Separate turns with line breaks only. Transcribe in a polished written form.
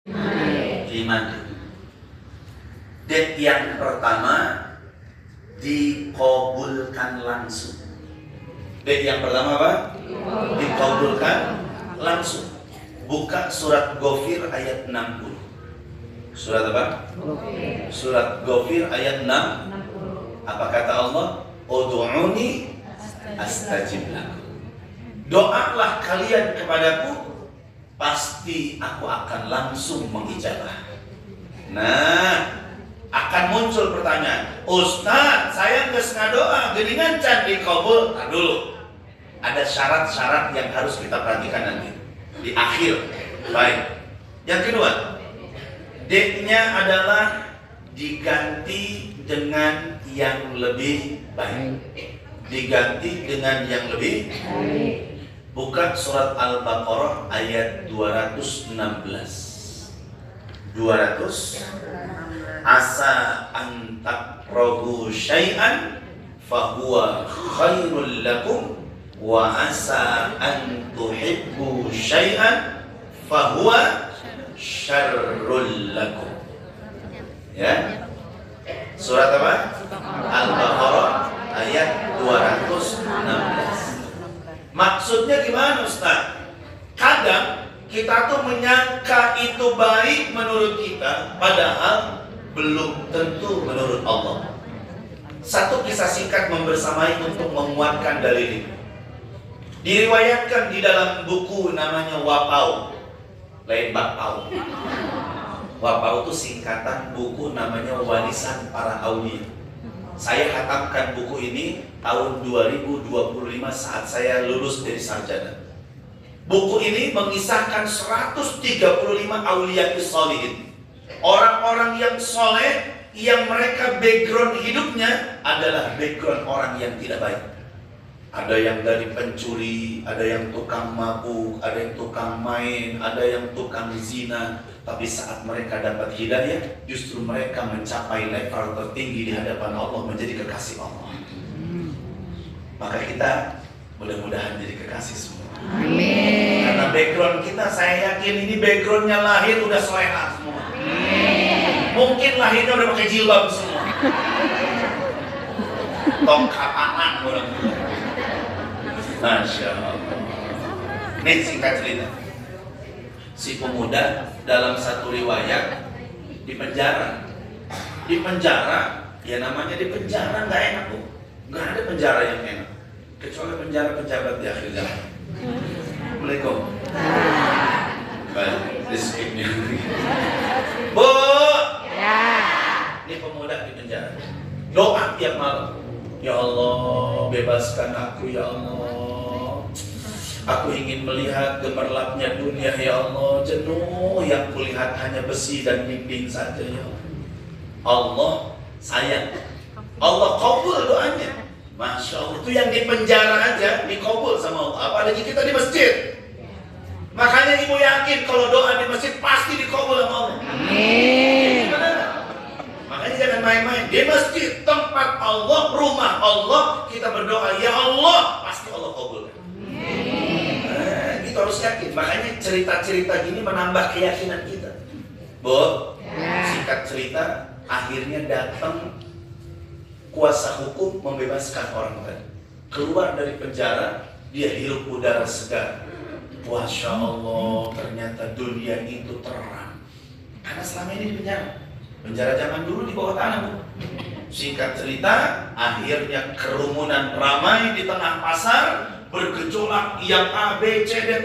Dimandi. Dek yang pertama dikabulkan langsung. Dek yang pertama apa? Dikabulkan langsung. Buka surat Ghafir ayat 60. Surat apa? Surat Ghafir ayat 6. Apa kata Allah? Ud'uni astajib lakum. Doalah kalian kepadaku, pasti aku akan langsung mengijabah. Nah, akan muncul pertanyaan, Ustaz, saya nggak ngadoa, geningan can dikabul. Nah dulu, ada syarat-syarat yang harus kita perhatikan nanti di akhir. Baik. Yang kedua, D-nya adalah diganti dengan yang lebih baik. Diganti dengan yang lebih baik. Buka surat Al-Baqarah ayat 216. 200. Asa an takrahu syai'an fahuwa khairul lakum wa asa an tuhibbu syai'an fahuwa syarrul lakum. Ya. Surat apa? Al-Baqarah ayat 216. Maksudnya gimana, Ustaz? Kadang kita tuh menyangka itu baik menurut kita, padahal belum tentu menurut Allah. Satu kisah singkat membersamai untuk menguatkan dalil ini. Diriwayatkan di dalam buku namanya Wapau, lain Bakpau. Wapau itu singkatan buku namanya Warisan Para Aulia. Saya khatamkan buku ini tahun 2025 saat saya lulus dari sarjana. Buku ini mengisahkan 135 auliya sholihin. Orang-orang yang soleh yang mereka background hidupnya adalah background orang yang tidak baik. Ada yang dari pencuri, ada yang tukang mabuk, ada yang tukang main, ada yang tukang zina. Tapi saat mereka dapat hidayah, justru mereka mencapai level tertinggi di hadapan Allah, menjadi kekasih Allah. Maka kita mudah-mudahan jadi kekasih semua. Amin. Karena background kita, saya yakin ini backgroundnya lahir udah soleha semua. Amin. Mungkin lahirnya udah pakai jilbab semua. Tong kapangan orang. Masya Allah. Ini singkat cerita. Si pemuda dalam satu riwayat di penjara. Di penjara, ya namanya di penjara nggak enak bu. Nggak ada penjara yang enak kecuali penjara pejabat di akhir zaman. Assalamualaikum. Baik, diskipnya. Bu. Ya. Ini pemuda di penjara. Doa tiap malam. Ya Allah, bebaskan aku ya Allah. Aku ingin melihat gemerlapnya dunia ya Allah. Jenuh yang kulihat hanya besi dan dinding saja ya Allah. Allah sayang. Allah kabul doanya. Masya Allah, itu yang di penjara aja dikabul sama Allah. Apalagi kita di masjid. Makanya ibu yakin kalau doa di masjid pasti dikabul sama Allah. Amin. Makanya jangan main-main. Di masjid, tempat Allah, rumah Allah, kita berdoa ya Allah, pasti Allah kabulkan. Kita harus yakin. Makanya cerita-cerita gini menambah keyakinan kita. Bu, singkat cerita, akhirnya datang kuasa hukum membebaskan orang tadi. Keluar dari penjara, dia hirup udara segar. Masya Allah, ternyata dunia itu terang. Karena selama ini di penjara. Penjara zaman dulu di bawah tanah, Bu. Singkat cerita, akhirnya kerumunan ramai di tengah pasar, bergejolak yang A, B, C, D.